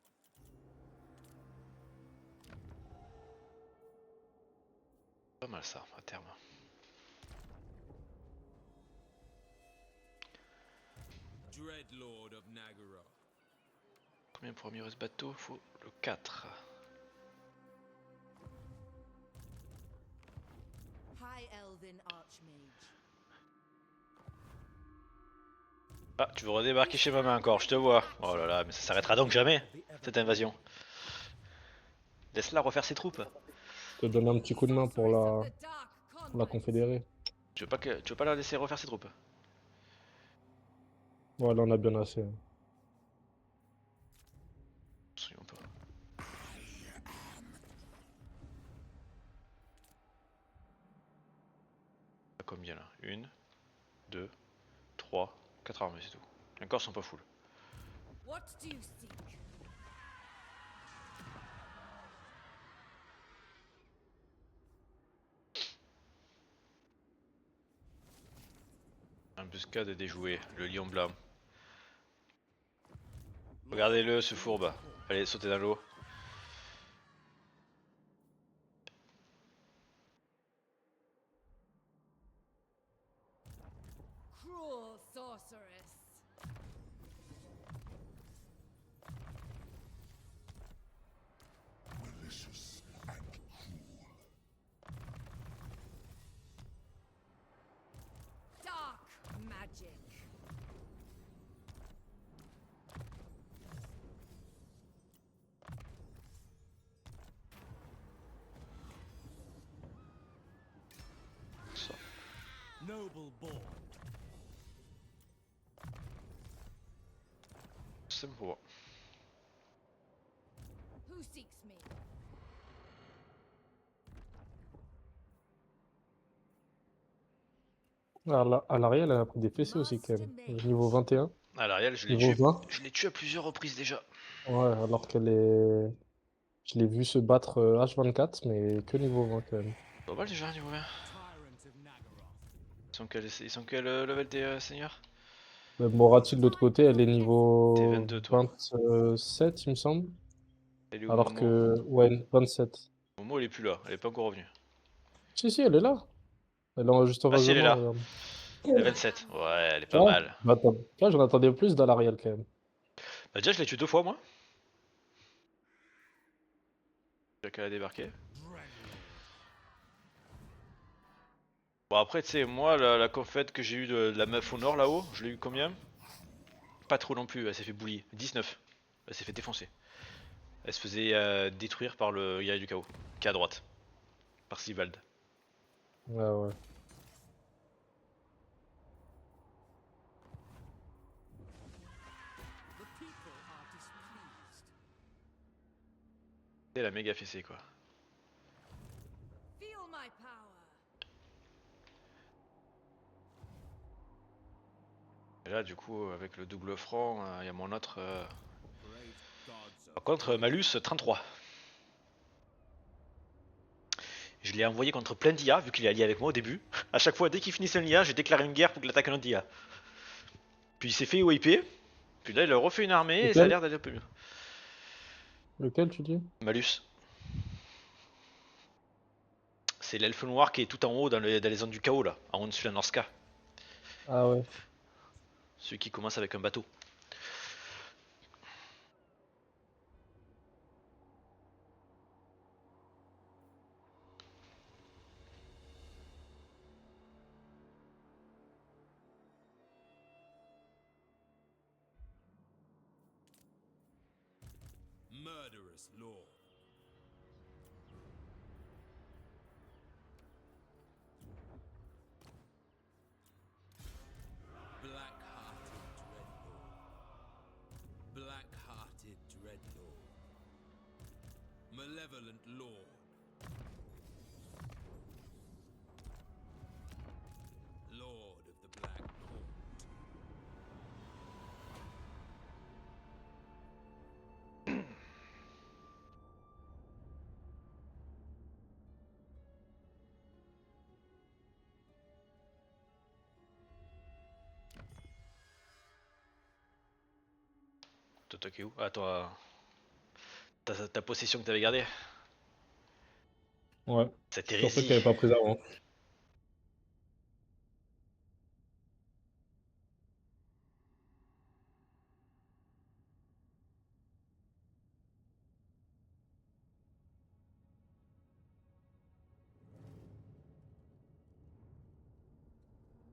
Pas mal ça, à terme. Dreadlord of Nagaroth. Combien pour améliorer ce bateau? Faut le 4. High Elven Archmage. Ah, tu veux redébarquer chez maman encore, je te vois. Oh là là, mais ça s'arrêtera donc jamais, cette invasion. Laisse-la refaire ses troupes. Je te donne un petit coup de main pour Sorceress la, of the Dark pour la Conduit. confédérer. Tu veux pas la laisser refaire ses troupes? Ouais, là on a bien assez. Hein. Absolument pas. Combien là? 1, 2, 3, 4 armées, c'est tout. Les corps sont pas full. What do you seek? Embuscade déjouée, le lion blanc. Regardez-le, ce fourbe. Allez, sautez dans l'eau. sorceress. Malicious and cruel. Dark magic. Ça. Noble born. C'est bon pour moi. Who seeks me? À l'Ariel, elle a pris des fessées aussi quand même. Niveau 21, Ah, l'Ariel, je l'ai niveau tué. 20. Je l'ai tué à plusieurs reprises déjà. Ouais, alors qu'elle est. Je l'ai vu se battre H24, mais que niveau 20 quand même. Pas mal déjà, niveau 20. Tyrant of Nagaroth. Ils sont quel level des seigneurs? Morati de l'autre côté, elle est T'es niveau 22 toi. 27, il me semble. Elle est où Alors Momo? que. Ouais, 27. Momo elle est plus là, elle est pas encore revenue. Si, elle est là. Elle est juste en Ah face si de elle est moi, là. regarde. Elle est 27. Ouais, elle est pas Ah, mal. bah attends. Là, j'en attendais plus dans l'Ariel quand même. Bah déjà je l'ai tué 2 fois moi. Déjà qu'elle a débarqué. Dreadlord. Bon après tu sais moi la confette que j'ai eu de la meuf au nord là-haut, je l'ai eu combien? Pas trop non plus, elle s'est fait boulier. 19. Elle s'est fait défoncer. Elle se faisait détruire par le guerrier du chaos, qui est à droite. Par Sivald. Ouais, ouais. The people are displeased. C'est la méga fessée quoi. Feel my power. Et là du coup avec le double franc, il y a mon autre... Great gods Par of contre malus 33. Je l'ai envoyé contre plein d'IA vu qu'il est allié avec moi au début. À chaque fois dès qu'il finissait un IA, j'ai déclaré une guerre pour qu'il attaque un autre IA. Puis il s'est fait wiper. Puis là il a refait une armée et ça a Lequel? l'air d'aller un peu mieux. Lequel tu dis? Malus. C'est l'elfe noir qui est tout en haut dans les zones du chaos là, en haut dessus la Norska. Ah ouais. Celui qui commence avec un bateau. murderous lord. Black-hearted dreadlord. Black-hearted dreadlord. Malevolent lord. Lord of the Black Court. Toi qui est où? Ah toi... Ta possession que t'avais gardée. Ouais. Cette Je suis surpris hérésie. qu'elle ait pas pris avant.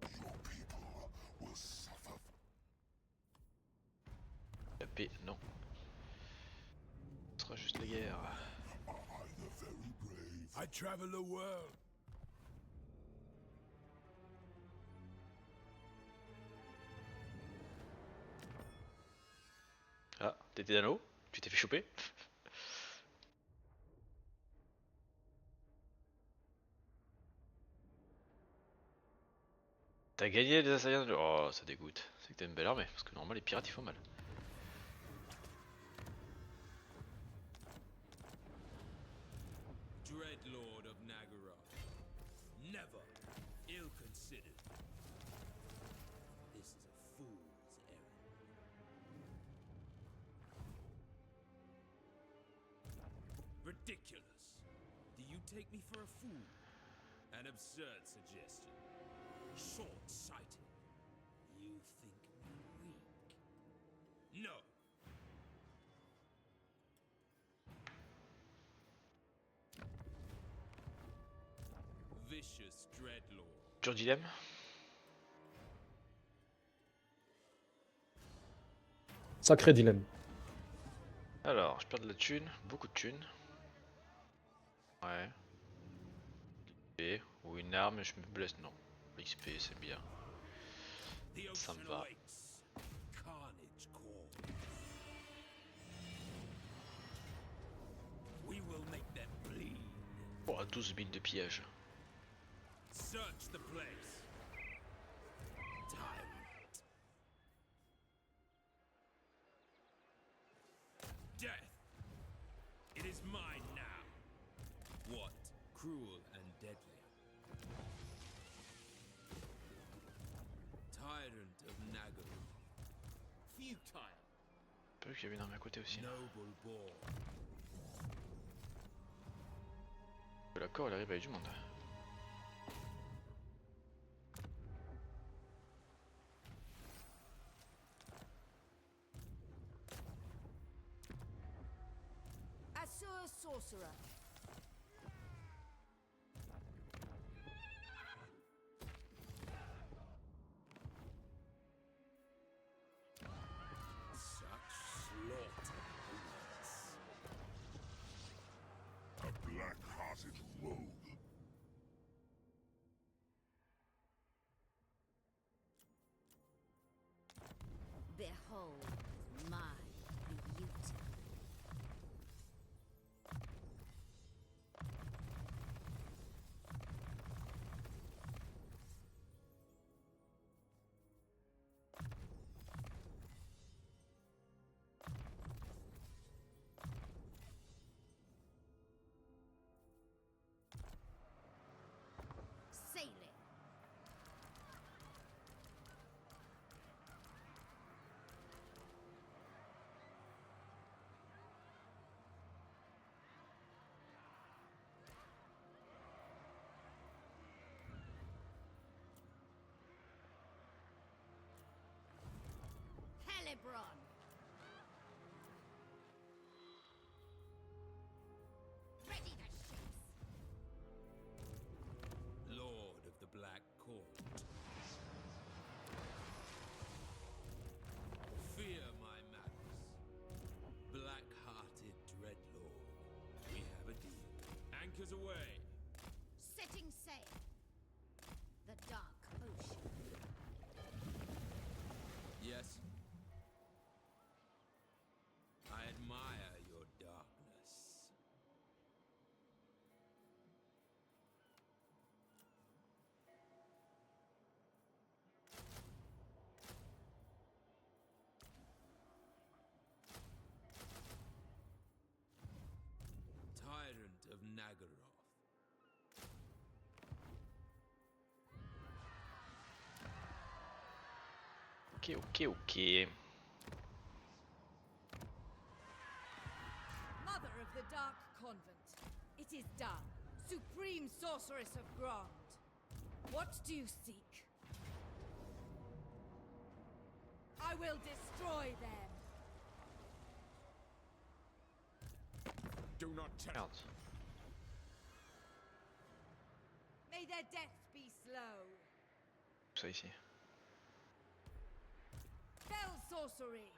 Your people will suffer. La paix, non. Ce sera juste la guerre. I, the very brave. I travel the world. Ah, t'étais dans l'eau? Tu t'es fait choper? T'as gagné les assaillants de... Oh, ça dégoûte. C'est que t'as une belle armée, parce que normalement les pirates ils font mal. Dreadlord of Nagaroth. Never ill-considered. This is a fool's errand. Ridiculous. Do you take me for a fool? An absurd suggestion. Short-sighted. You think No. Vicious dreadlord. Dur dilemme. Sacré dilemme. Alors, je perds de la thune, beaucoup de thunes. Ouais. XP, ou une arme, je me blesse, non. XP, c'est bien. The Ça me ocean va. awaits. Carnage calls. We will make them bleed. Oh, 12 000 de pillage. Search the place. Tyrant. Death. It is mine now. What? Cruel and deadly. Tyrant of Nagaru. Futile. Pas vu qu'il y avait une arme à côté aussi. Noble born. La corps, elle arrive avec du monde. Assur Sorcerer. Such slaughter awaits. A black-hearted rogue. Behold my beauty. Sailing. Helibron. Ready the ships. Lord of the Black Court. Fear my madness. Black-hearted dreadlord. We have a deal. Anchors away. Setting sail. The dark ocean. Yes. I admire your darkness. Tyrant of Nagaroth. Ok, ok, ok. Mother of the Dark Convent. It is done. Supreme Sorceress of Grond. What do you seek? I will destroy them. Do not tempt. Merde. May their deaths be slow. Tout ça ici. Spell sorcery.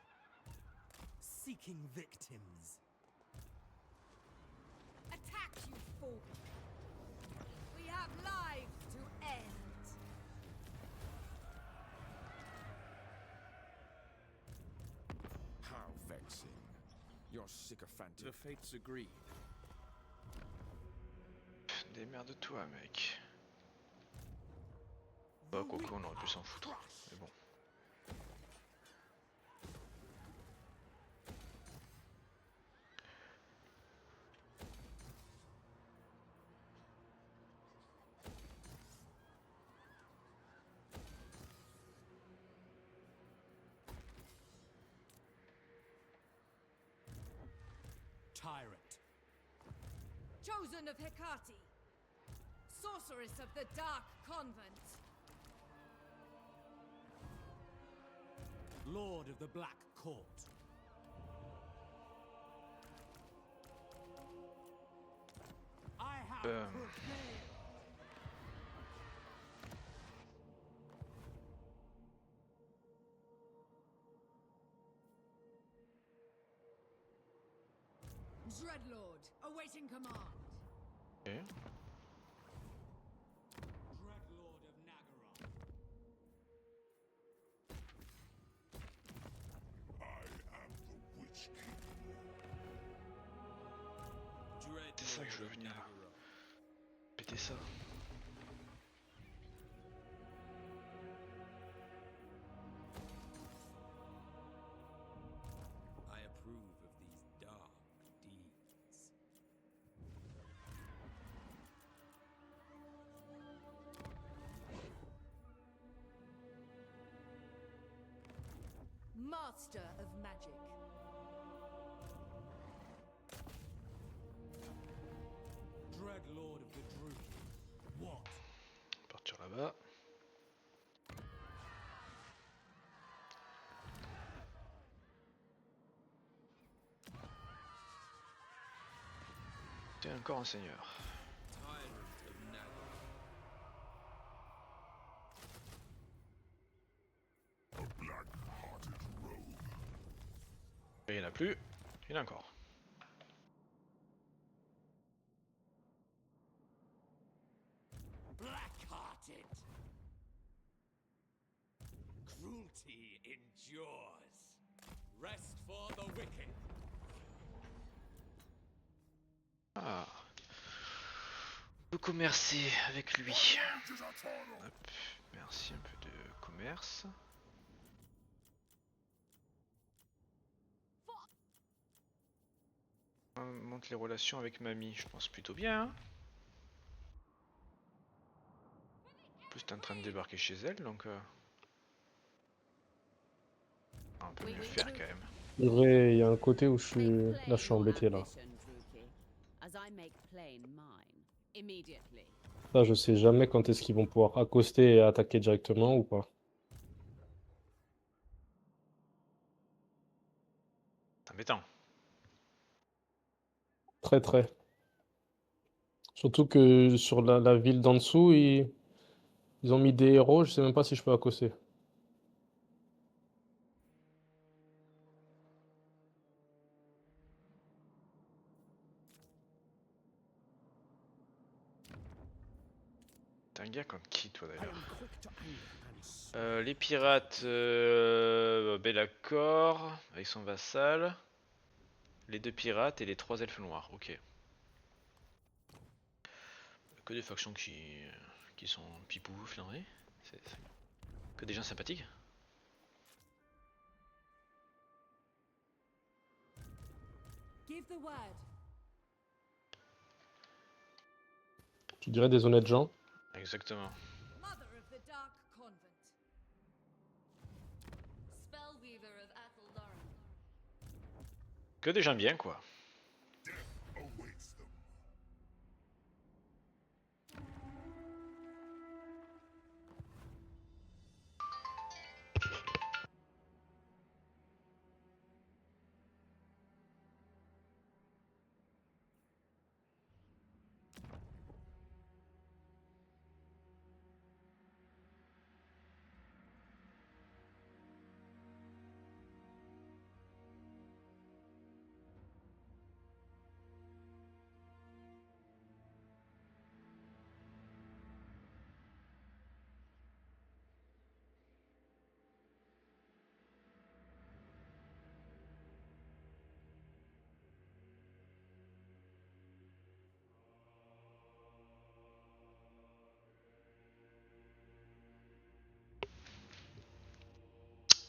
Seeking victims. Attack, you fool. We have lives to end. How vexing. Your sycophantic. The fates agree. Démerde-toi, mec. Bah, quoique, on aurait pu s'en foutre. Mais bon. Tyrant. Chosen of Hecate. Sorceress of the Dark Convent. Lord of the Black court. I have prevailed. Dreadlord, awaiting command. Ok. Dreadlord of Nagaroth. I am the Witch King. C'est ça que je veux venir là. Péter ça. I approve of these dark deeds. Master of magic. Dreadlord of the Druid. What? Partir là-bas. T'es encore un seigneur. Tyrant of Nagaroth. A black-hearted rogue. Et il n'y en a plus. Il y en a encore. Black-hearted. Cruelty endures. Rest for the wicked. Ah. On peut commercer avec lui. Hop. Merci, un peu de commerce. On monte les relations avec mamie, je pense plutôt bien. Hein. En plus t'es en train de débarquer chez elle, donc on peut mieux faire quand même. C'est vrai, il y a un côté où je suis... Là, je suis embêté, là. Là, je sais jamais quand est-ce qu'ils vont pouvoir accoster et attaquer directement ou pas. C'est embêtant. Très, très. Surtout que sur la ville d'en dessous, ils ont mis des héros, je sais même pas si je peux accoster. T'es un gars contre qui toi I d'ailleurs? am quick to anger and slow. Les pirates, Bellacore avec son vassal. Les deux pirates et les trois elfes noirs, ok. Que des factions qui sont pipou, flingués. Que des gens sympathiques. Give the word. Tu dirais des honnêtes gens. Exactement. Mother of the Dark Convent. Spellweaver of Athelstan. Que des gens bien quoi. Awaits them.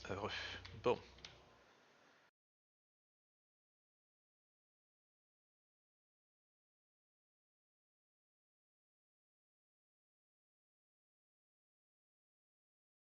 Heureux. Bon.